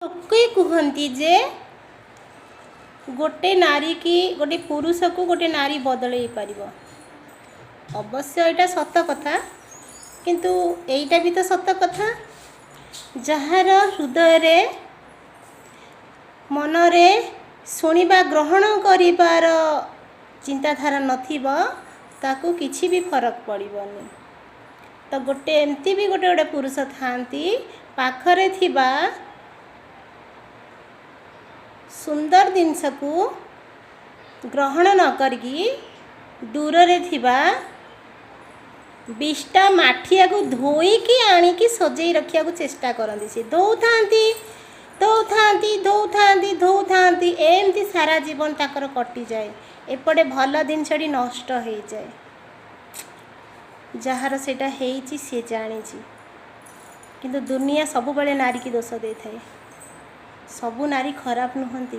लोके कहती जे गोटे नारी की गोटे पुरुष को गोटे नारी बदल पार। अवश्य यहाँ सत कथा, किंतु यहीटा भी तो सत कथा। जार हृदय रे मनरे शुणा ग्रहण करिबार चिंताधारा नथिबो ताकू किछि भी फरक पड़िबनी। तो गोटे एमती भी गोटे गोटे पुरुष थांती पाखरे थिबा सुंदर जिनस को ग्रहण न करी दूर रे थिबा 20टा माठिया को धोईकी आनिकी सजेई रखिया को चेष्टा करती। से दौथांती दौथांती दौथांती दौथांती एमती सारा जीवन ताकर कटि जाए। एपटे भल जिनसटी नष्ट हो जाए। जार सेटा हेइची से जानिची, किंतु दुनिया सबुबले नारी की दोष दे थाए। सबु नारी खराब नुहंती।